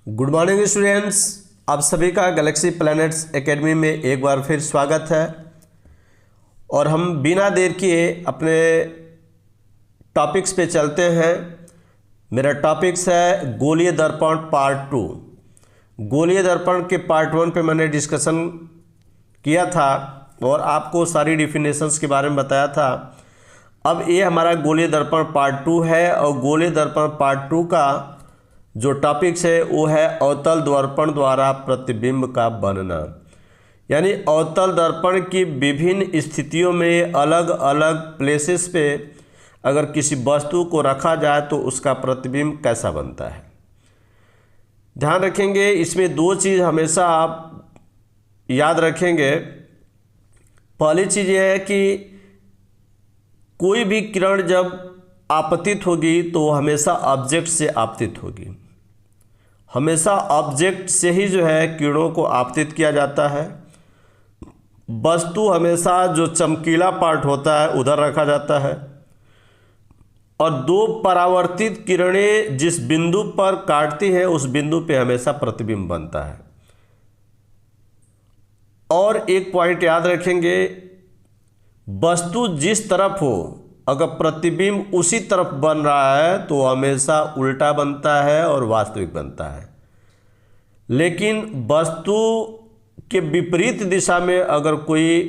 Good morning students, आप सभी का गैलेक्सी प्लैनेट्स एकेडमी में एक बार फिर स्वागत है। और हम बिना देर किए अपने टॉपिक्स पे चलते हैं। मेरा टॉपिक्स है गोलीय दर्पण पार्ट 2। गोलीय दर्पण के पार्ट 1 पे मैंने डिस्कशन किया था और आपको सारी डिफिनेशंस के बारे में बताया था। अब ये हमारा गोलीय दर्पण पार्ट 2 है और गोलीय दर्पण पार्ट 2 का जो टॉपिक्स है वो है अवतल दर्पण द्वारा प्रतिबिंब का बनना। यानी अवतल दर्पण की विभिन्न स्थितियों में अलग अलग प्लेसेस पे अगर किसी वस्तु को रखा जाए तो उसका प्रतिबिंब कैसा बनता है। ध्यान रखेंगे, इसमें दो चीज़ हमेशा आप याद रखेंगे। पहली चीज़ यह है कि कोई भी किरण जब आपतित होगी तो हमेशा ऑब्जेक्ट से आपतित होगी। हमेशा ऑब्जेक्ट से ही जो है किरणों को आपतित किया जाता है। वस्तु हमेशा जो चमकीला पार्ट होता है उधर रखा जाता है और दो परावर्तित किरणें जिस बिंदु पर काटती हैं उस बिंदु पे हमेशा प्रतिबिंब बनता है। और एक पॉइंट याद रखेंगे, वस्तु जिस तरफ हो अगर प्रतिबिंब उसी तरफ बन रहा है तो हमेशा उल्टा बनता है और वास्तविक बनता है। लेकिन वस्तु के विपरीत दिशा में अगर कोई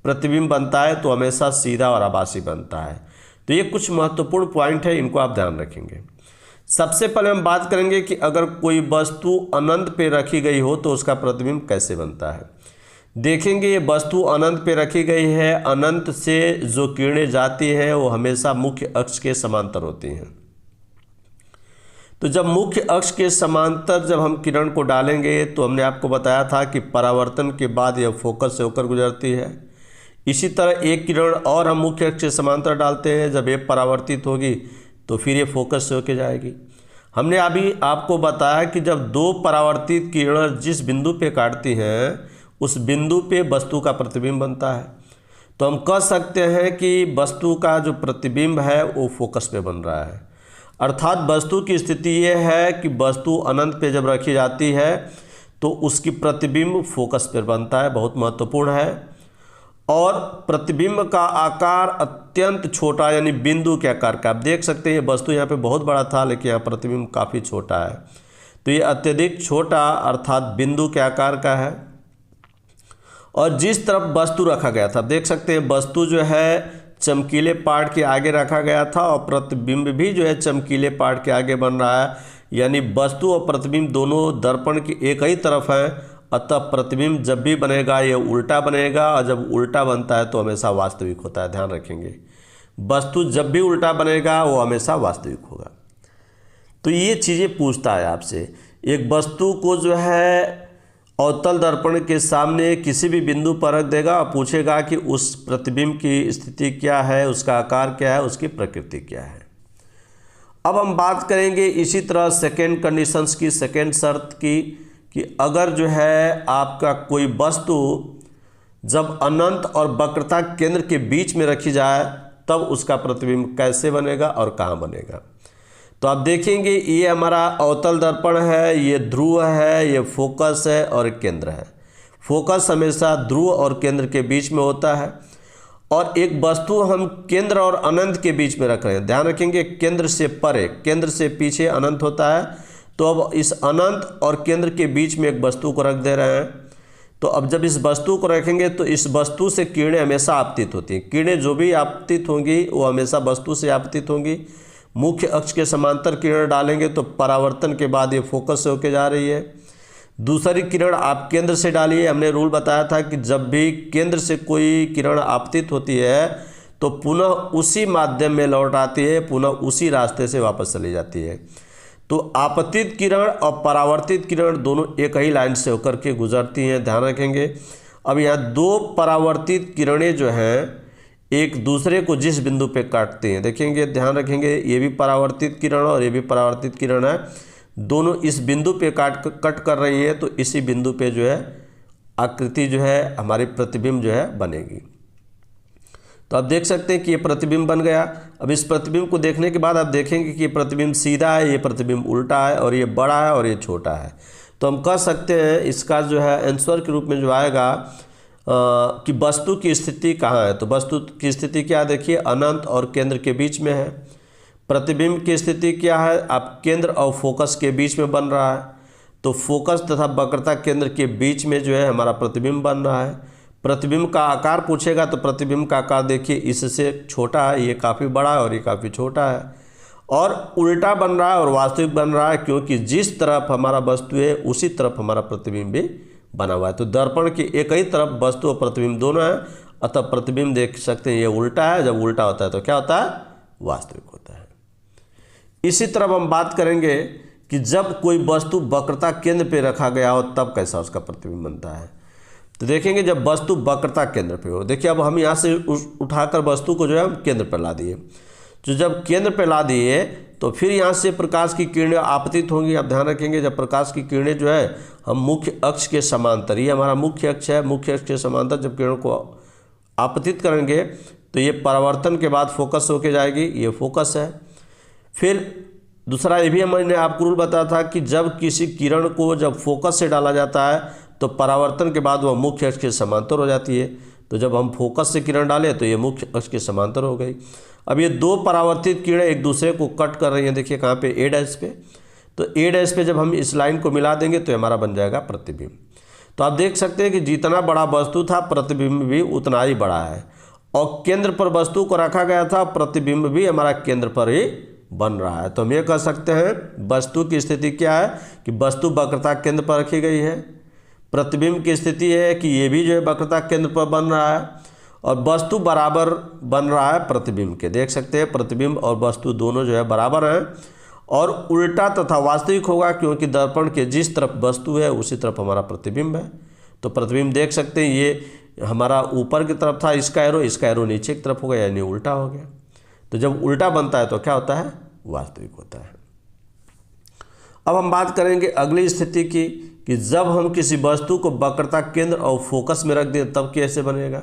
प्रतिबिंब बनता है तो हमेशा सीधा और आभासी बनता है। तो ये कुछ महत्वपूर्ण पॉइंट है, इनको आप ध्यान रखेंगे। सबसे पहले हम बात करेंगे कि अगर कोई वस्तु अनंत पे रखी गई हो तो उसका प्रतिबिंब कैसे बनता है। देखेंगे ये वस्तु अनंत पे रखी गई है, अनंत से जो किरणें जाती हैं वो हमेशा मुख्य अक्ष के समांतर होती हैं। तो जब मुख्य अक्ष के समांतर जब हम किरण को डालेंगे तो हमने आपको बताया था कि परावर्तन के बाद यह फोकस से होकर गुजरती है। इसी तरह एक किरण और हम मुख्य अक्ष के समांतर डालते हैं, जब ये परावर्तित होगी तो फिर ये फोकस से होकर जाएगी। हमने अभी आपको बताया कि जब दो परावर्तित किरण जिस बिंदु पे काटती हैं उस बिंदु पे वस्तु का प्रतिबिंब बनता है। तो हम कह सकते हैं कि वस्तु का जो प्रतिबिंब है वो फोकस पे बन रहा है। अर्थात वस्तु की स्थिति ये है कि वस्तु अनंत पे जब रखी जाती है तो उसकी प्रतिबिंब फोकस पर बनता है, बहुत महत्वपूर्ण है। और प्रतिबिंब का आकार अत्यंत छोटा यानी बिंदु के आकार का। आप देख सकते हैं ये वस्तु यहाँ पे बहुत बड़ा था लेकिन यहाँ प्रतिबिंब काफ़ी छोटा है। तो ये अत्यधिक छोटा अर्थात बिंदु के आकार का है। और जिस तरफ वस्तु रखा गया था, देख सकते हैं वस्तु जो है चमकीले पार्ट के आगे रखा गया था और प्रतिबिंब भी जो है चमकीले पार्ट के आगे बन रहा है। यानी वस्तु और प्रतिबिंब दोनों दर्पण की एक ही तरफ है, अतः प्रतिबिंब जब भी बनेगा ये उल्टा बनेगा और जब उल्टा बनता है तो हमेशा वास्तविक होता है। ध्यान रखेंगे, वस्तु जब भी उल्टा बनेगा वो हमेशा वास्तविक होगा। तो ये चीज़ें पूछता है आपसे। एक वस्तु को जो है अवतल दर्पण के सामने किसी भी बिंदु पर रख देगा और पूछेगा कि उस प्रतिबिंब की स्थिति क्या है, उसका आकार क्या है, उसकी प्रकृति क्या है। अब हम बात करेंगे इसी तरह सेकेंड कंडीशंस की, सेकेंड शर्त की, कि अगर जो है आपका कोई वस्तु जब अनंत और वक्रता केंद्र के बीच में रखी जाए तब उसका प्रतिबिंब कैसे बनेगा और कहाँ बनेगा। तो आप देखेंगे ये हमारा अवतल दर्पण है, ये ध्रुव है, ये फोकस है और केंद्र है। फोकस हमेशा ध्रुव और केंद्र के बीच में होता है और एक वस्तु हम केंद्र और अनंत के बीच में रख रहे हैं। ध्यान रखेंगे केंद्र से परे, केंद्र से पीछे अनंत होता है। तो अब इस अनंत और केंद्र के बीच में एक वस्तु को रख दे रहे हैं। तो अब जब इस वस्तु को रखेंगे तो इस वस्तु से किरणें हमेशा आपतित होती हैं। किरणें जो भी आपतित होंगी वो हमेशा वस्तु से आपतित होंगी। मुख्य अक्ष के समांतर किरण डालेंगे तो परावर्तन के बाद ये फोकस से होकर जा रही है। दूसरी किरण आप केंद्र से डालिए। हमने रूल बताया था कि जब भी केंद्र से कोई किरण आपतित होती है तो पुनः उसी माध्यम में लौट आती है, पुनः उसी रास्ते से वापस चली जाती है। तो आपतित किरण और परावर्तित किरण दोनों एक ही लाइन से होकर के गुजरती हैं। ध्यान रखेंगे। अब यहाँ दो परावर्तित किरणें जो हैं एक दूसरे को जिस बिंदु पे काटते हैं, देखेंगे, ध्यान रखेंगे, ये भी परावर्तित किरण और ये भी परावर्तित किरण है। दोनों इस बिंदु पे कट कर रही है तो इसी बिंदु पे जो है आकृति जो है हमारी प्रतिबिंब जो है बनेगी। तो आप देख सकते हैं कि ये प्रतिबिंब बन गया। अब इस प्रतिबिंब को देखने के बाद आप देखेंगे कि ये प्रतिबिंब सीधा है, ये प्रतिबिंब उल्टा है, और ये बड़ा है और ये छोटा है। तो हम कह सकते हैं इसका जो है आंसर के रूप में जो आएगा कि वस्तु की स्थिति कहाँ है। तो वस्तु की स्थिति क्या है, देखिए अनंत और केंद्र के बीच में है। प्रतिबिंब की स्थिति क्या है, आप केंद्र और फोकस के बीच में बन रहा है। तो फोकस तथा वक्रता केंद्र के बीच में जो है हमारा प्रतिबिंब बन रहा है। प्रतिबिंब का आकार पूछेगा तो प्रतिबिंब का आकार देखिए इससे छोटा है, ये काफ़ी बड़ा है और ये काफ़ी छोटा है, और उल्टा बन रहा है और वास्तविक बन रहा है, क्योंकि जिस तरफ हमारा वस्तु है उसी तरफ हमारा प्रतिबिंब भी बना हुआ है। तो दर्पण की एक ही तरफ वस्तु और प्रतिबिंब दोनों है, अतः प्रतिबिंब देख सकते हैं ये उल्टा है। जब उल्टा होता है तो क्या होता है, वास्तविक होता है। इसी तरफ हम बात करेंगे कि जब कोई वस्तु वक्रता केंद्र पे रखा गया हो तब कैसा उसका प्रतिबिंब बनता है। तो देखेंगे जब वस्तु वक्रता केंद्र पे हो, देखिए अब हम यहाँ से उठाकर वस्तु को जो है हम केंद्र पर ला दिए। तो जब केंद्र पे ला दिए तो फिर यहाँ से प्रकाश की किरणें आपतित होंगी। आप ध्यान रखेंगे जब प्रकाश की किरणें जो है हम मुख्य अक्ष के समांतर, ये हमारा मुख्य अक्ष है, मुख्य अक्ष के समांतर जब किरणों को आपतित करेंगे तो ये परावर्तन के बाद फोकस होके जाएगी, ये फोकस है। फिर दूसरा ये भी मैंने आपको रूल बताया था कि जब किसी किरण को जब फोकस से डाला जाता है तो परावर्तन के बाद वह मुख्य अक्ष के समांतर हो जाती है। तो जब हम फोकस से किरण डालें तो ये मुख्य अक्ष के समांतर हो गई। अब ये दो परावर्तित किरणें एक दूसरे को कट कर रही हैं, देखिए कहाँ पे, ए डैश पे। तो ए डैश पे जब हम इस लाइन को मिला देंगे तो हमारा बन जाएगा प्रतिबिंब। तो आप देख सकते हैं कि जितना बड़ा वस्तु था प्रतिबिंब भी उतना ही बड़ा है, और केंद्र पर वस्तु को रखा गया था, प्रतिबिंब भी हमारा केंद्र पर ही बन रहा है। तो हम ये कह सकते हैं वस्तु की स्थिति क्या है कि वस्तु वक्रता केंद्र पर रखी गई है। प्रतिबिंब की स्थिति है कि ये भी जो है वक्रता केंद्र पर बन रहा है, और वस्तु बराबर बन रहा है प्रतिबिंब के। देख सकते हैं प्रतिबिंब और वस्तु दोनों जो है बराबर हैं, और उल्टा तथा वास्तविक होगा, क्योंकि दर्पण के जिस तरफ वस्तु है उसी तरफ हमारा प्रतिबिंब है। तो प्रतिबिंब देख सकते हैं ये हमारा ऊपर की तरफ था, इसका एरो नीचे की तरफ हो गया, यानी उल्टा हो गया। तो जब उल्टा बनता है तो क्या होता है, वास्तविक होता है। अब हम बात करेंगे अगली स्थिति की कि जब हम किसी वस्तु को वक्रता केंद्र और फोकस में रख दें तब कैसे बनेगा।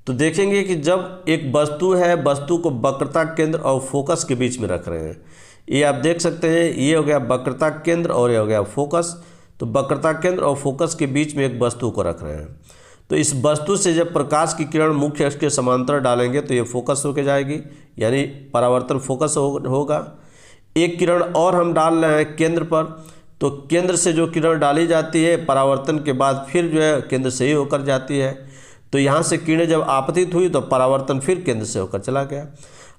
तो देखेंगे कि जब एक वस्तु है, वस्तु को वक्रता केंद्र और फोकस के बीच में रख रहे हैं, ये आप देख सकते हैं, ये हो गया वक्रता केंद्र और ये हो गया फोकस। तो वक्रता केंद्र और फोकस के बीच में एक वस्तु को रख रहे हैं। तो इस वस्तु से जब प्रकाश की किरण मुख्य अक्ष के समांतर डालेंगे तो ये फोकस होके जाएगी, यानी परावर्तन फोकस होगा। एक किरण और हम डाल रहे हैं केंद्र पर, तो केंद्र से जो किरण डाली जाती है परावर्तन के बाद फिर जो है केंद्र से ही होकर जाती है। तो यहाँ से किरणें जब आपतित हुई तो परावर्तन फिर केंद्र से होकर चला गया।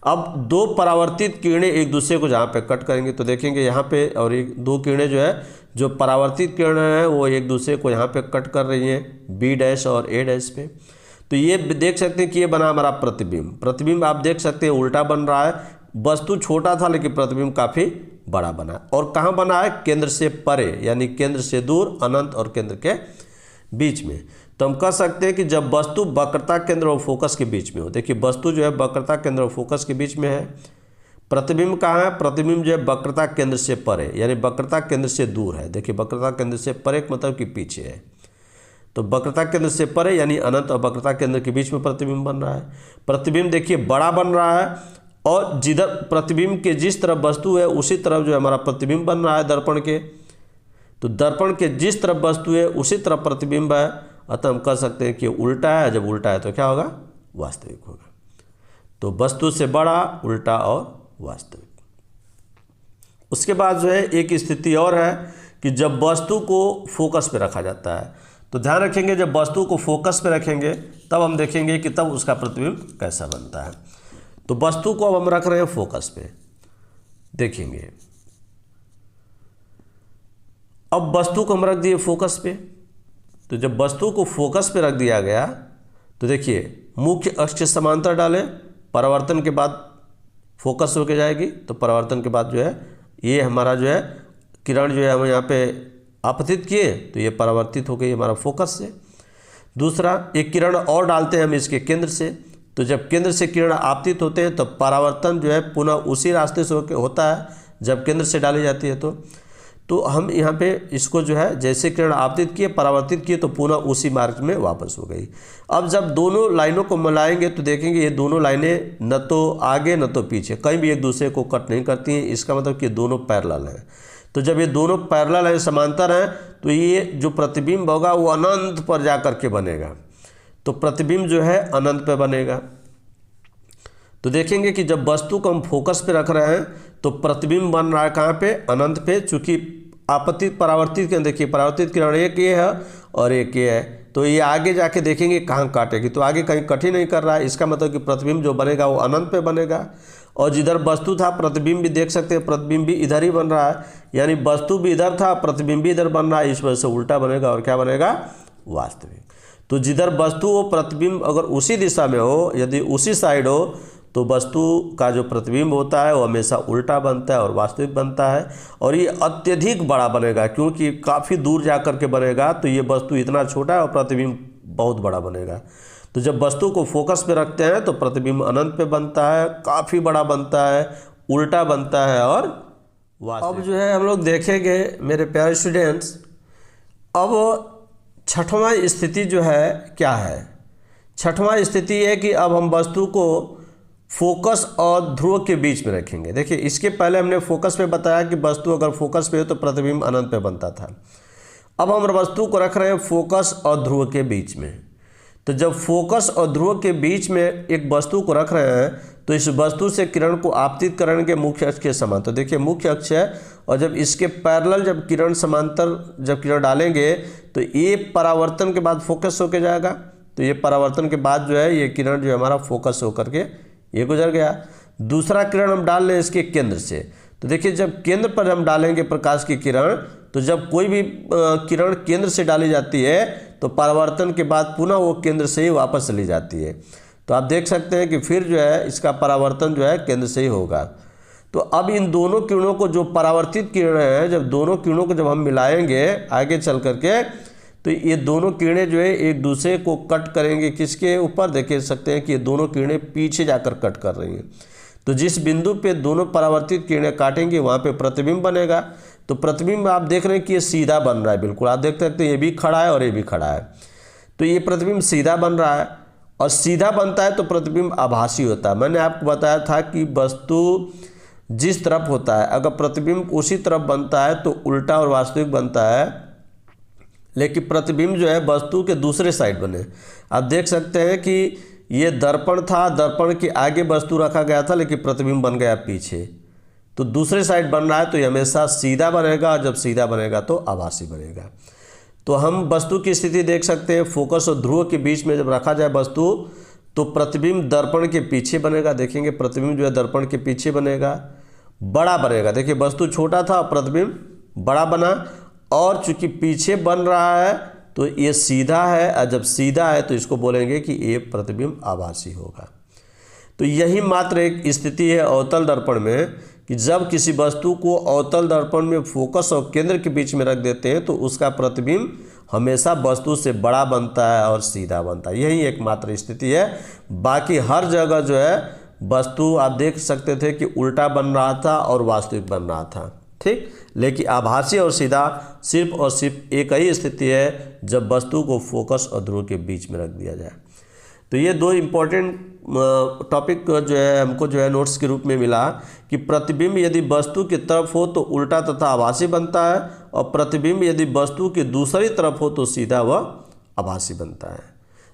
अब दो परावर्तित किरणें एक दूसरे को जहाँ पे कट करेंगे तो देखेंगे यहाँ पे, और एक दो किरणें जो है जो परावर्तित किरणें हैं वो एक दूसरे को यहाँ पे कट कर रही हैं, बी डैश और ए डैश पे। तो ये देख सकते हैं कि ये बना हमारा प्रतिबिंब। प्रतिबिंब आप देख सकते हैं उल्टा बन रहा है, वस्तु छोटा था लेकिन प्रतिबिंब काफ़ी बड़ा बना। और कहाँ बना है, केंद्र से परे, यानी केंद्र से दूर, अनंत और केंद्र के बीच में। तो हम कह सकते हैं कि जब वस्तु वक्रता केंद्र और फोकस के बीच में हो, देखिए वस्तु जो है वक्रता केंद्र और फोकस के बीच में है। प्रतिबिंब कहाँ है, प्रतिबिंब जो है वक्रता केंद्र से परे, यानी वक्रता केंद्र से दूर है। देखिए वक्रता केंद्र से परे मतलब कि पीछे है। तो वक्रता केंद्र से परे यानी अनंत और वक्रता केंद्र के बीच में प्रतिबिंब बन रहा है। प्रतिबिंब देखिए बड़ा बन रहा है, और जिधर प्रतिबिंब के जिस तरफ वस्तु है उसी तरफ जो है हमारा प्रतिबिंब बन रहा है दर्पण के। तो दर्पण के जिस तरफ वस्तु है उसी तरफ प्रतिबिंब है, अतः हम कह सकते हैं कि उल्टा है। जब उल्टा है तो क्या होगा, वास्तविक होगा। तो वस्तु से बड़ा, उल्टा और वास्तविक। उसके बाद जो है एक स्थिति और है कि जब वस्तु को फोकस पे रखा जाता है। तो ध्यान रखेंगे जब वस्तु को फोकस पे रखेंगे तब हम देखेंगे कि तब उसका प्रतिबिंब कैसा बनता है। तो वस्तु को अब हम रख रहे हैं फोकस पे, देखेंगे अब वस्तु को हम रख दिए फोकस पे। तो जब वस्तु को फोकस पे रख दिया गया तो देखिए मुख्य अक्ष के समांतर डालें, परावर्तन के बाद फोकस होके जाएगी। तो परावर्तन के बाद जो है ये हमारा जो है किरण जो है हम यहाँ पे आपतित किए तो ये परावर्तित हो गई हमारा फोकस से। दूसरा एक किरण और डालते हैं हम इसके केंद्र से। तो जब केंद्र से किरण आपतित होते हैं तो परावर्तन जो है पुनः उसी रास्ते से होता है जब केंद्र से डाली जाती है। तो हम यहाँ पे इसको जो है जैसे किरण आपतित किए परावर्तित किए तो पुनः उसी मार्ग में वापस हो गई। अब जब दोनों लाइनों को मिलाएंगे तो देखेंगे ये दोनों लाइनें न तो आगे न तो पीछे कहीं भी एक दूसरे को कट नहीं करती हैं। इसका मतलब कि दोनों पैरेलल हैं। तो जब ये दोनों पैरेलल हैं, समांतर हैं, तो ये जो प्रतिबिंब होगा वो अनंत पर जा कर के बनेगा। तो प्रतिबिंब जो है अनंत पे बनेगा। तो देखेंगे कि जब वस्तु को हम फोकस पे रख रहे हैं तो प्रतिबिंब बन रहा है कहाँ पे, अनंत पे। चूंकि आपतित परावर्तित किरण, देखिए परावर्तित किरण एक ये है और एक ये है, तो ये आगे जाके देखेंगे कहाँ काटेगी, तो आगे कहीं कट ही नहीं कर रहा है। इसका मतलब कि प्रतिबिंब जो बनेगा वो अनंत पे बनेगा। और जिधर वस्तु था प्रतिबिंब भी देख सकते हैं, प्रतिबिंब भी इधर ही बन रहा है, यानी वस्तु भी इधर था प्रतिबिंब भी इधर बन रहा है। इस वजह से उल्टा बनेगा और क्या बनेगा, वास्तविक। तो जिधर वस्तु हो प्रतिबिंब अगर उसी दिशा में हो, यदि उसी साइड हो, तो वस्तु का जो प्रतिबिंब होता है वो हमेशा उल्टा बनता है और वास्तविक बनता है। और ये अत्यधिक बड़ा बनेगा क्योंकि काफ़ी दूर जा कर के बनेगा, तो ये वस्तु इतना छोटा है और प्रतिबिंब बहुत बड़ा बनेगा। तो जब वस्तु को फोकस पे रखते हैं तो प्रतिबिंब अनंत पे बनता है, काफ़ी बड़ा बनता है, उल्टा बनता है और वास्तविक। अब जो है हम लोग देखेंगे मेरे प्यारे स्टूडेंट्स, अब छठवां स्थिति जो है क्या है। छठवां स्थिति है कि अब हम वस्तु को फोकस और ध्रुव के बीच में रखेंगे। देखिए इसके पहले हमने फोकस पे बताया कि वस्तु अगर फोकस पे हो तो प्रतिबिंब अनंत पे बनता था। अब हम वस्तु को रख रहे हैं फोकस और ध्रुव के बीच में। तो जब फोकस और ध्रुव के बीच में एक वस्तु को रख रहे हैं तो इस वस्तु से किरण को आपतित करेंगे मुख्य अक्ष के समान। तो देखिए मुख्य अक्ष है और जब इसके पैरेलल जब किरण समांतर जब किरण डालेंगे तो ये परावर्तन के बाद फोकस होकर जाएगा। तो ये परावर्तन के बाद जो है ये किरण जो हमारा फोकस होकर के ये गुजर गया। दूसरा किरण हम डाल लें इसके केंद्र से। तो देखिए जब केंद्र पर हम डालेंगे प्रकाश की किरण, तो जब कोई भी किरण केंद्र से डाली जाती है तो परावर्तन के बाद पुनः वो केंद्र से ही वापस चली जाती है। तो आप देख सकते हैं कि फिर जो है इसका परावर्तन जो है केंद्र से ही होगा। तो अब इन दोनों किरणों को जो परावर्तित किरण है, जब दोनों किरणों को जब हम मिलाएंगे आगे चल करके, तो ये दोनों किरणें जो है एक दूसरे को कट करेंगे। किसके ऊपर, देख सकते हैं कि ये दोनों किरणें पीछे जाकर कट कर रही हैं। तो जिस बिंदु पे दोनों परावर्तित किरणें काटेंगे वहाँ पे प्रतिबिंब बनेगा। तो प्रतिबिंब आप देख रहे हैं कि ये सीधा बन रहा है, बिल्कुल आप देख सकते हैं ये भी खड़ा है और ये भी खड़ा है। तो ये प्रतिबिंब सीधा बन रहा है और सीधा बनता है तो प्रतिबिंब आभासी होता है। मैंने आपको बताया था कि वस्तु जिस तरफ होता है अगर प्रतिबिंब उसी तरफ बनता है तो उल्टा और वास्तविक बनता है, लेकिन प्रतिबिंब जो है वस्तु के दूसरे साइड बने। आप देख सकते हैं कि ये दर्पण था, दर्पण के आगे वस्तु रखा गया था लेकिन प्रतिबिंब बन गया पीछे। तो दूसरे साइड बन रहा है तो ये हमेशा सीधा बनेगा और जब सीधा बनेगा तो आभासी बनेगा। तो हम वस्तु की स्थिति देख सकते हैं, फोकस और ध्रुव के बीच में जब रखा जाए वस्तु तो प्रतिबिंब दर्पण के पीछे बनेगा। देखेंगे प्रतिबिंब जो है दर्पण के पीछे बनेगा, बड़ा बनेगा। देखिए वस्तु छोटा था और प्रतिबिंब बड़ा बना, और चूंकि पीछे बन रहा है तो ये सीधा है, और जब सीधा है तो इसको बोलेंगे कि ये प्रतिबिंब आभासी होगा। तो यही मात्र एक स्थिति है अवतल दर्पण में कि जब किसी वस्तु को अवतल दर्पण में फोकस और केंद्र के बीच में रख देते हैं तो उसका प्रतिबिंब हमेशा वस्तु से बड़ा बनता है और सीधा बनता है। यही एकमात्र स्थिति है। बाकी हर जगह जो है वस्तु आप देख सकते थे कि उल्टा बन रहा था और वास्तविक बन रहा था, ठीक। लेकिन आभासी और सीधा सिर्फ और सिर्फ एक ही स्थिति है जब वस्तु को फोकस और ध्रुव के बीच में रख दिया जाए। तो ये दो इम्पोर्टेंट टॉपिक जो है हमको जो है नोट्स के रूप में मिला कि प्रतिबिंब यदि वस्तु की तरफ हो तो उल्टा तथा आभासी बनता है, और प्रतिबिंब यदि वस्तु की दूसरी तरफ हो तो सीधा व आभासी बनता है।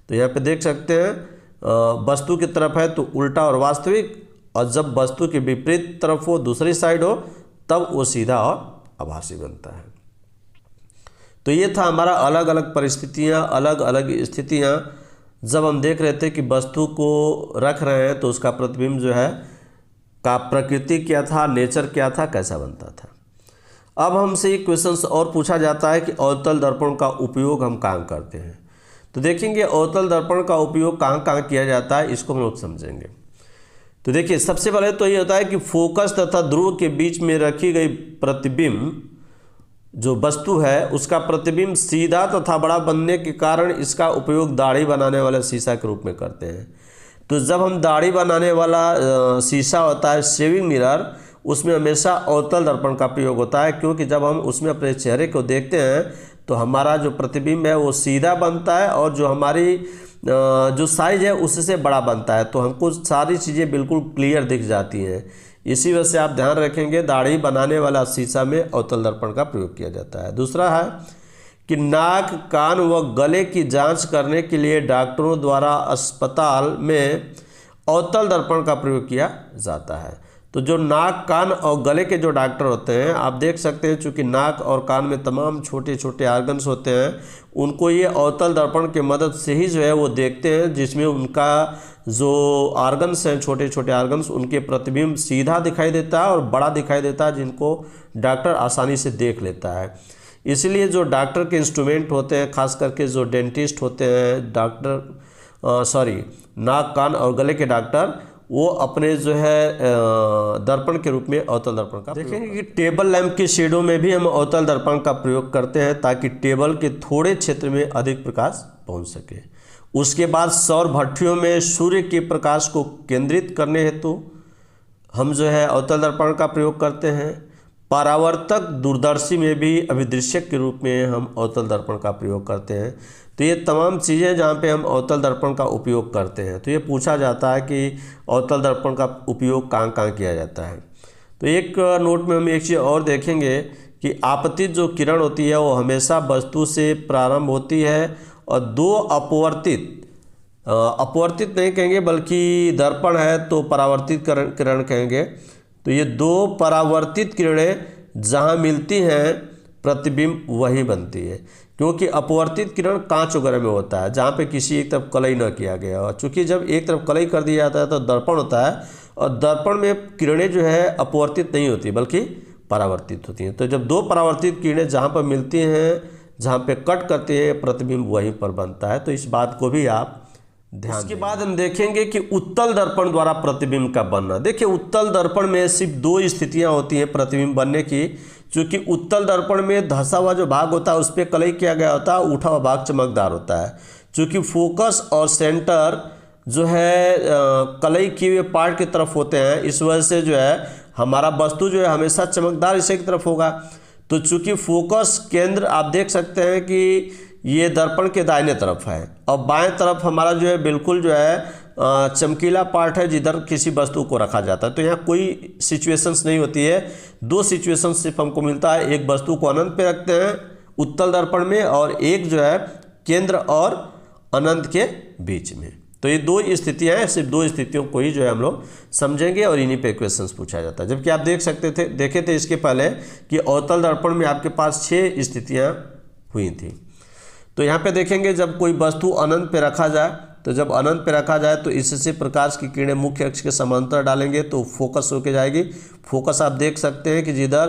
तो यहाँ पे देख सकते हैं वस्तु की तरफ है तो उल्टा और वास्तविक, और जब वस्तु के विपरीत तरफ हो दूसरी साइड हो तब वो सीधा और आभासी बनता है। तो ये था हमारा अलग अलग परिस्थितियाँ, अलग अलग स्थितियाँ जब हम देख रहे थे कि वस्तु को रख रहे हैं तो उसका प्रतिबिंब जो है का प्रकृति क्या था, नेचर क्या था, कैसा बनता था। अब हमसे एक क्वेश्चन और पूछा जाता है कि अवतल दर्पण का उपयोग हम कहाँ करते हैं। तो देखेंगे अवतल दर्पण का उपयोग कहाँ कहाँ किया जाता है, इसको हम लोग समझेंगे। तो देखिए सबसे पहले तो ये होता है कि फोकस तथा ध्रुव के बीच में रखी गई प्रतिबिंब जो वस्तु है उसका प्रतिबिंब सीधा तथा बड़ा बनने के कारण इसका उपयोग दाढ़ी बनाने वाले शीशा के रूप में करते हैं। तो जब हम दाढ़ी बनाने वाला शीशा होता है शेविंग मिरर, उसमें हमेशा अवतल दर्पण का प्रयोग होता है, क्योंकि जब हम उसमें अपने चेहरे को देखते हैं तो हमारा जो प्रतिबिंब है वो सीधा बनता है और जो हमारी जो साइज है उससे बड़ा बनता है, तो हमको सारी चीज़ें बिल्कुल क्लियर दिख जाती हैं। इसी वजह से आप ध्यान रखेंगे दाढ़ी बनाने वाला शीशा में अवतल दर्पण का प्रयोग किया जाता है। दूसरा है कि नाक, कान व गले की जांच करने के लिए डॉक्टरों द्वारा अस्पताल में अवतल दर्पण का प्रयोग किया जाता है। तो जो नाक, कान और गले के जो डॉक्टर होते हैं, आप देख सकते हैं चूँकि नाक और कान में तमाम छोटे छोटे आर्गन्स होते हैं, उनको ये अवतल दर्पण की मदद से ही जो है वो देखते हैं, जिसमें उनका जो आर्गन्स हैं, छोटे छोटे आर्गन्स, उनके प्रतिबिंब सीधा दिखाई देता है और बड़ा दिखाई देता है, जिनको डॉक्टर आसानी से देख लेता है। इसलिए जो डॉक्टर के इंस्ट्रूमेंट होते हैं, खास करके जो डेंटिस्ट होते हैं, नाक, कान और गले के डॉक्टर, वो अपने जो है दर्पण के रूप में अवतल दर्पण का देखेंगे कि टेबल लैंप की शेडो में भी हम अवतल दर्पण का प्रयोग करते हैं, ताकि टेबल के थोड़े क्षेत्र में अधिक प्रकाश पहुंच सके। उसके बाद सौर भट्ठियों में सूर्य के प्रकाश को केंद्रित करने हेतु हम जो है अवतल दर्पण का प्रयोग करते हैं। परावर्तक दूरदर्शी में भी अभिदृश्यक के रूप में हम अवतल दर्पण का प्रयोग करते हैं। तो ये तमाम चीज़ें जहाँ पे हम अवतल दर्पण का उपयोग करते हैं। तो ये पूछा जाता है कि अवतल दर्पण का उपयोग कहाँ कहाँ किया जाता है। तो एक नोट में हम एक चीज़ और देखेंगे कि आपतित जो किरण होती है वो हमेशा वस्तु से प्रारंभ होती है और दो अपवर्तित नहीं कहेंगे बल्कि दर्पण है तो परावर्तित किरण कहेंगे। तो ये दो परावर्तित किरणें जहाँ मिलती हैं प्रतिबिंब वहीं बनती है, क्योंकि अपवर्तित किरण कांच वगैरह में होता है जहाँ पे किसी एक तरफ कलई न किया गया हो। चूँकि जब एक तरफ कलई कर दिया जाता है तो दर्पण होता है, और दर्पण में किरणें जो है अपवर्तित नहीं होती बल्कि परावर्तित होती हैं। तो जब दो परावर्तित किरणें जहाँ पर मिलती हैं, जहाँ पे कट करते हैं, प्रतिबिंब वहीं पर बनता है। तो इस बात को भी आप ध्यान। इसके बाद हम देखेंगे कि उत्तल दर्पण द्वारा प्रतिबिंब का बनना। देखिए, उत्तल दर्पण में सिर्फ दो स्थितियां होती हैं प्रतिबिंब बनने की। चूँकि उत्तल दर्पण में धंसा हुआ जो भाग होता है उस पर कलई किया गया होता है, उठा हुआ भाग चमकदार होता है। चूँकि फोकस और सेंटर जो है कलई किए हुए पार्ट की तरफ होते हैं, इस वजह से जो है हमारा वस्तु जो है हमेशा चमकदार इसे की तरफ होगा। तो चूँकि फोकस केंद्र आप देख सकते हैं कि ये दर्पण के दाहिने तरफ है और बाएं तरफ हमारा जो है बिल्कुल जो है चमकीला पार्ट है जिधर किसी वस्तु को रखा जाता है। तो यहाँ कोई सिचुएशंस नहीं होती है, दो सिचुएशंस सिर्फ हमको मिलता है। एक वस्तु को अनंत पे रखते हैं उत्तल दर्पण में, और एक जो है केंद्र और अनंत के बीच में। तो ये दो स्थितियाँ हैं, सिर्फ दो स्थितियों को ही जो है हम लोग समझेंगे और इन्हीं पे क्वेश्चंस पूछा जाता है। जबकि आप देखे थे इसके पहले कि अवतल दर्पण में आपके पास 6 स्थितियाँ हुई थी। तो यहाँ पे देखेंगे जब कोई वस्तु अनंत पे रखा जाए, तो जब अनंत पे रखा जाए तो इससे प्रकाश की किरणें मुख्य अक्ष के समांतर डालेंगे तो फोकस होके जाएगी। फोकस आप देख सकते हैं कि जिधर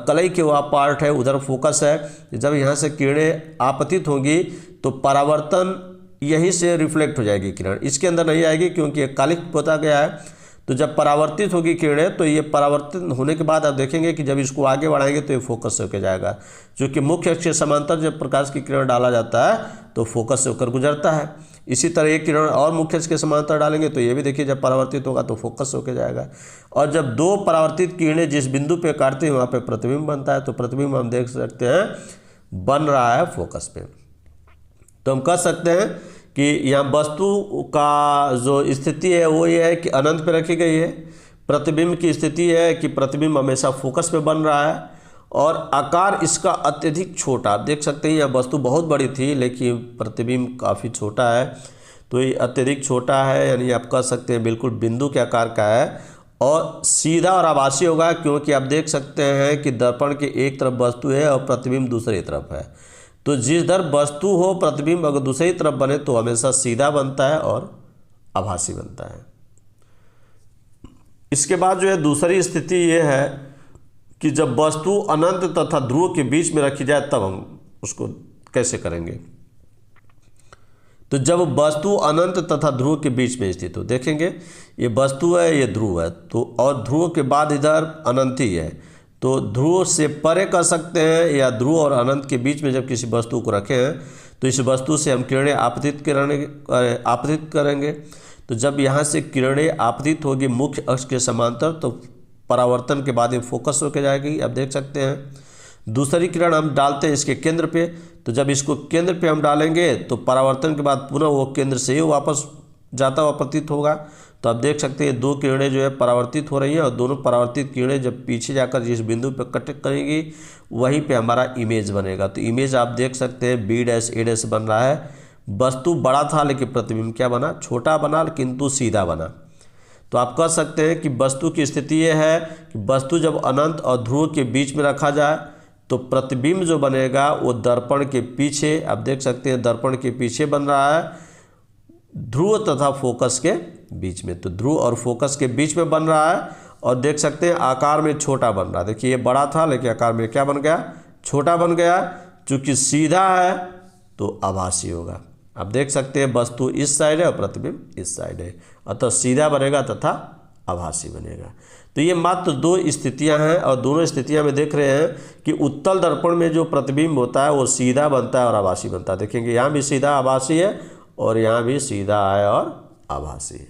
कलई के वह पार्ट है उधर फोकस है। जब यहाँ से किरणें आपतित होंगी तो परावर्तन यहीं से रिफ्लेक्ट हो जाएगी किरण, इसके अंदर नहीं आएगी क्योंकि ये कालिक होता गया है। तो जब परावर्तित होगी किरणें तो ये परावर्तित होने के बाद आप देखेंगे कि जब इसको आगे बढ़ाएंगे तो ये फोकस से होकर जाएगा। क्योंकि मुख्य अक्ष के समांतर जब प्रकाश की किरण डाला जाता है तो फोकस से होकर गुजरता है। इसी तरह एक किरण और मुख्य अक्ष के समांतर डालेंगे तो ये भी देखिए जब परावर्तित होगा तो फोकस से होकर जाएगा। और जब दो परावर्तित किरणें जिस बिंदु पे काटती हैं वहाँ पे प्रतिबिंब बनता है। तो प्रतिबिंब हम देख सकते हैं बन रहा है फोकस पे। तो हम कह सकते हैं कि यहाँ वस्तु का जो स्थिति है वो ये है कि अनंत पे रखी गई है। प्रतिबिंब की स्थिति है कि प्रतिबिंब हमेशा फोकस पे बन रहा है और आकार इसका अत्यधिक छोटा। आप देख सकते हैं यह वस्तु बहुत बड़ी थी लेकिन प्रतिबिंब काफ़ी छोटा है। तो ये अत्यधिक छोटा है, यानी आप कह सकते हैं बिल्कुल बिंदु के आकार का है और सीधा और आभासी होगा, क्योंकि आप देख सकते हैं कि दर्पण के एक तरफ वस्तु है और प्रतिबिंब दूसरी तरफ है। तो जिस दर वस्तु हो प्रतिबिंब अगर दूसरी तरफ बने तो हमेशा सीधा बनता है और आभासी बनता है। इसके बाद जो है दूसरी स्थिति ये है कि जब वस्तु अनंत तथा ध्रुव के बीच में रखी जाए तब हम उसको कैसे करेंगे। तो जब वस्तु अनंत तथा ध्रुव के बीच में स्थित हो, देखेंगे ये वस्तु है ये ध्रुव है, तो और ध्रुव के बाद इधर अनंत ही है। तो ध्रुव से परे कर सकते हैं या ध्रुव और अनंत के बीच में जब किसी वस्तु को रखें हैं तो इस वस्तु से हम किरणें आपतित करेंगे। तो जब यहाँ से किरणें आपतित होगी मुख्य अक्ष के समांतर तो परावर्तन के बाद ये फोकस होकर जाएगी, आप देख सकते हैं। दूसरी किरण हम डालते हैं इसके केंद्र पे, तो जब इसको केंद्र पे हम डालेंगे तो परावर्तन के बाद पुनः वो केंद्र से ही वापस जाता हुआ प्रतीत होगा। तो आप देख सकते हैं दो किरणें जो है परावर्तित हो रही हैं, और दोनों परावर्तित किरणें जब पीछे जाकर जिस बिंदु पर कट करेंगी वहीं पे हमारा इमेज बनेगा। तो इमेज आप देख सकते हैं B' A' बन रहा है। वस्तु बड़ा था लेकिन प्रतिबिंब क्या बना, छोटा बना किंतु सीधा बना। तो आप कह सकते हैं कि वस्तु की स्थिति ये है कि वस्तु जब अनंत और ध्रुव के बीच में रखा जाए तो प्रतिबिंब जो बनेगा वो दर्पण के पीछे, आप देख सकते हैं दर्पण के पीछे बन रहा है, ध्रुव तथा फोकस के बीच में। तो ध्रुव और फोकस के बीच में बन रहा है, और देख सकते हैं आकार में छोटा बन रहा है। देखिए ये बड़ा था लेकिन आकार में क्या बन गया, छोटा बन गया। चूंकि सीधा है तो आभासी होगा। आप देख सकते हैं वस्तु इस साइड है और प्रतिबिंब इस साइड है, अतः सीधा बनेगा तथा आभासी बनेगा। तो ये मात्र दो स्थितियां हैं, और दोनों स्थितियां में देख रहे हैं कि उत्तल दर्पण में जो प्रतिबिंब होता है वो सीधा बनता है और आभासी बनता है। देखेंगे यहाँ भी सीधा आभासी है और यहाँ भी सीधा है और आभासी है।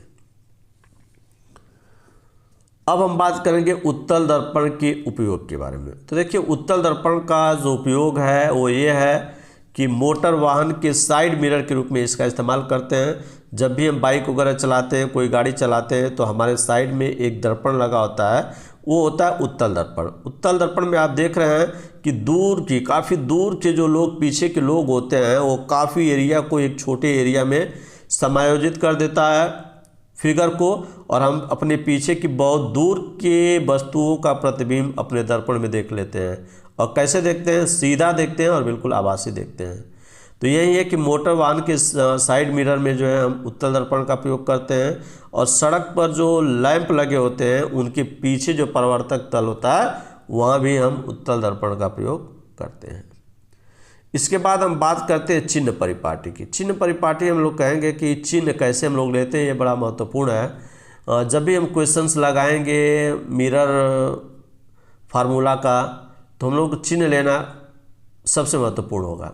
अब हम बात करेंगे उत्तल दर्पण के उपयोग के बारे में। तो देखिए उत्तल दर्पण का जो उपयोग है वो ये है कि मोटर वाहन के साइड मिरर के रूप में इसका इस्तेमाल करते हैं। जब भी हम बाइक वगैरह चलाते हैं, कोई गाड़ी चलाते हैं, तो हमारे साइड में एक दर्पण लगा होता है, वो होता है उत्तल दर्पण। उत्तल दर्पण में आप देख रहे हैं कि काफ़ी दूर के जो लोग, पीछे के लोग होते हैं, वो काफ़ी एरिया को एक छोटे एरिया में समायोजित कर देता है फिगर को, और हम अपने पीछे की बहुत दूर के वस्तुओं का प्रतिबिंब अपने दर्पण में देख लेते हैं। और कैसे देखते हैं, सीधा देखते हैं और बिल्कुल आभासी देखते हैं। तो यही है कि मोटर वाहन के साइड मिरर में जो है हम उत्तल दर्पण का प्रयोग करते हैं, और सड़क पर जो लैंप लगे होते हैं उनके पीछे जो परावर्तक तल होता है वहाँ भी हम उत्तल दर्पण का प्रयोग करते हैं। इसके बाद हम बात करते हैं चिन्ह परिपाटी की। चिन्ह परिपाटी हम लोग कहेंगे कि चिन्ह कैसे हम लोग लेते हैं, ये बड़ा महत्वपूर्ण है। जब भी हम क्वेश्चंस लगाएंगे मिरर फार्मूला का, तो हम लोग चिन्ह लेना सबसे महत्वपूर्ण होगा।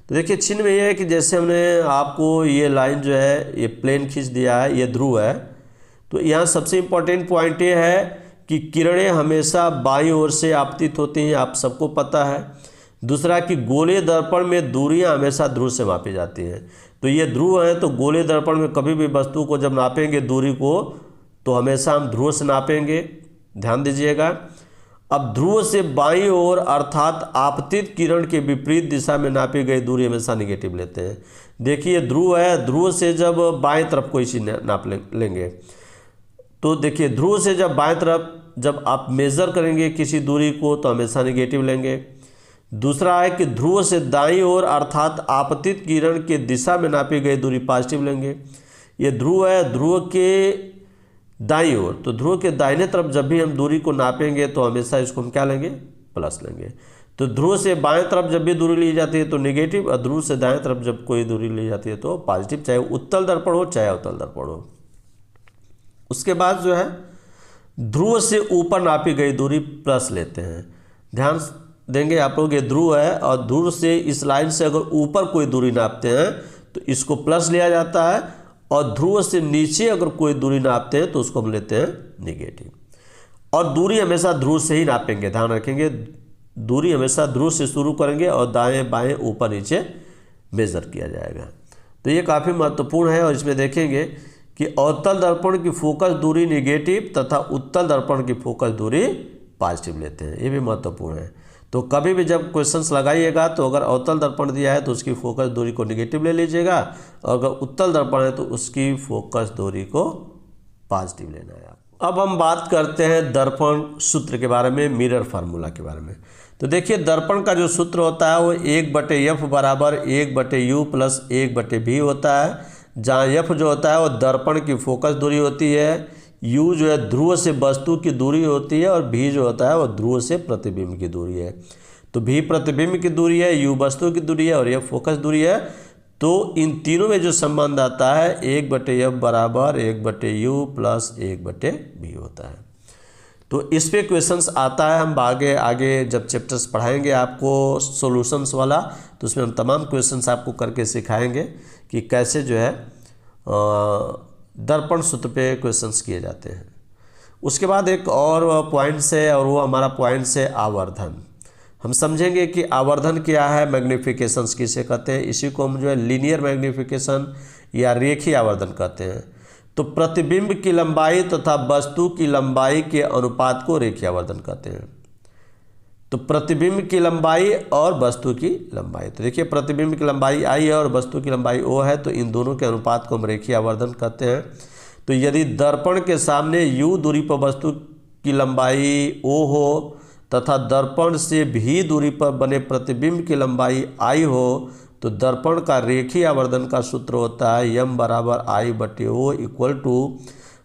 तो देखिए चिन्ह में ये है कि जैसे हमने आपको ये लाइन जो है ये प्लेन खींच दिया है, ये ध्रुव है, तो यहाँ सबसे इम्पोर्टेंट पॉइंट ये है कि किरणें हमेशा बाईं ओर से आपतित होती हैं, आप सबको पता है। दूसरा कि गोले दर्पण में दूरियां हमेशा ध्रुव से मापी जाती हैं। तो ये ध्रुव है, तो गोले दर्पण में कभी भी वस्तु को जब नापेंगे दूरी को, तो हमेशा हम ध्रुव से नापेंगे, ध्यान दीजिएगा। अब ध्रुव से बाईं ओर अर्थात आपतित किरण के विपरीत दिशा में नापी गई दूरी हमेशा निगेटिव लेते हैं। देखिए ध्रुव है, ध्रुव से जब बाएं तरफ कोई चीज़ नाप लेंगे, तो देखिए ध्रुव से जब बाएं तरफ जब आप मेज़र करेंगे किसी दूरी को तो हमेशा निगेटिव लेंगे। दूसरा है कि ध्रुव से दाईं ओर अर्थात आपतित किरण के दिशा में नापी गई दूरी पॉजिटिव लेंगे। ये ध्रुव है, ध्रुव के दाईं ओर, तो ध्रुव के दाहिने तरफ जब भी हम दूरी को नापेंगे तो हमेशा इसको हम क्या लेंगे, प्लस लेंगे। तो ध्रुव से बाएं तरफ जब भी दूरी ली जाती है तो निगेटिव, और ध्रुव से दाएं तरफ जब कोई दूरी ली जाती है तो पॉजिटिव, चाहे उत्तल दर्पण हो चाहे अवतल दर्पण हो। उसके बाद जो है ध्रुव से ऊपर नापी गई दूरी प्लस लेते हैं। ध्यान देंगे आप लोग, ये ध्रुव है और ध्रुव से इस लाइन से अगर ऊपर कोई दूरी नापते हैं तो इसको प्लस लिया जाता है, और ध्रुव से नीचे अगर कोई दूरी नापते हैं तो उसको हम लेते हैं निगेटिव। और दूरी हमेशा ध्रुव से ही नापेंगे, ध्यान रखेंगे, दूरी हमेशा ध्रुव से शुरू करेंगे और दाएं बाएं ऊपर नीचे मेजर किया जाएगा। तो ये काफ़ी महत्वपूर्ण है, और इसमें देखेंगे कि अवतल दर्पण की फोकस दूरी निगेटिव तथा उत्तल दर्पण की फोकस दूरी पॉजिटिव लेते हैं, ये भी महत्वपूर्ण है। तो कभी भी जब क्वेश्चंस लगाइएगा तो अगर अवतल दर्पण दिया है तो उसकी फोकस दूरी को निगेटिव ले लीजिएगा, और अगर उत्तल दर्पण है तो उसकी फोकस दूरी को पॉजिटिव लेना है आपको। अब हम बात करते हैं दर्पण सूत्र के बारे में, मिरर फार्मूला के बारे में। तो देखिए दर्पण का जो सूत्र होता है वो 1/f बराबर 1/u प्लस 1/v होता है, जहाँ f जो होता है वो दर्पण की फोकस दूरी होती है, u जो है ध्रुव से वस्तु की दूरी होती है, और v जो होता है वो ध्रुव से प्रतिबिंब की दूरी है। तो v प्रतिबिंब की दूरी है, u वस्तु की दूरी है, और यह फोकस दूरी है। तो इन तीनों में जो संबंध आता है 1/f बराबर 1/u प्लस 1/v होता है। तो इस पे क्वेश्चंस आता है, हम आगे जब चैप्टर्स पढ़ाएंगे आपको सॉल्यूशंस वाला, तो उसमें हम तमाम क्वेश्चंस आपको करके सिखाएंगे कि कैसे जो है दर्पण सूत्र पे क्वेश्चंस किए जाते हैं। उसके बाद एक और पॉइंट्स है और वो हमारा पॉइंट्स है आवर्धन। हम समझेंगे कि आवर्धन क्या है, मैग्नीफिकेशंस किसे कहते हैं। इसी को हम जो है लीनियर मैग्नीफिकेशन या रेखीय आवर्धन कहते हैं। तो प्रतिबिंब की लंबाई तथा वस्तु की लंबाई के अनुपात को रेखीय आवर्धन कहते हैं। तो प्रतिबिंब की लंबाई और वस्तु की लंबाई, तो देखिए प्रतिबिंब की लंबाई आई है और वस्तु की लंबाई ओ है, तो इन दोनों के अनुपात को हम रेखीय आवर्धन कहते हैं। तो यदि दर्पण के सामने u दूरी पर वस्तु की लंबाई o हो तथा दर्पण से v दूरी पर बने प्रतिबिंब की लंबाई i हो, तो दर्पण का रेखीय आवर्धन का सूत्र होता है m बराबर i बटे o equal to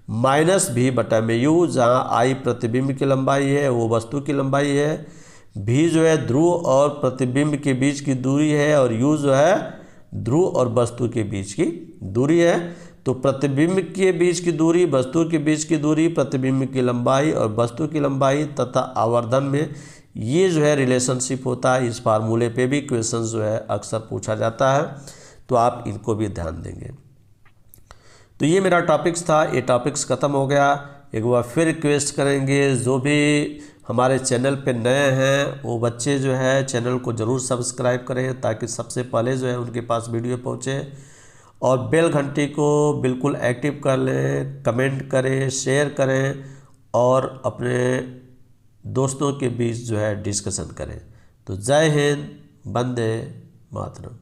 minus v बटा में u, जहाँ i प्रतिबिंब की लंबाई है, वो वस्तु की लंबाई है, v जो है ध्रुव और प्रतिबिंब के बीच की दूरी है और u जो है ध्रुव और वस्तु के बीच की दूरी है। तो प्रतिबिंब के बीच की दूरी, वस्तु के बीच की दूरी, प्रतिबिंब की लंबाई और वस्तु की लंबाई तथा आवर्धन में ये जो है रिलेशनशिप होता है। इस फार्मूले पे भी क्वेश्चन जो है अक्सर पूछा जाता है, तो आप इनको भी ध्यान देंगे। तो ये मेरा टॉपिक्स था, ये टॉपिक्स ख़त्म हो गया। एक बार फिर रिक्वेस्ट करेंगे, जो भी हमारे चैनल पे नए हैं वो बच्चे जो है चैनल को ज़रूर सब्सक्राइब करें, ताकि सबसे पहले जो है उनके पास वीडियो पहुँचे, और बेल घंटी को बिल्कुल एक्टिव कर लें, कमेंट करें, शेयर करें और अपने दोस्तों के बीच जो है डिस्कशन करें। तो जय हिंद, वंदे मातरम।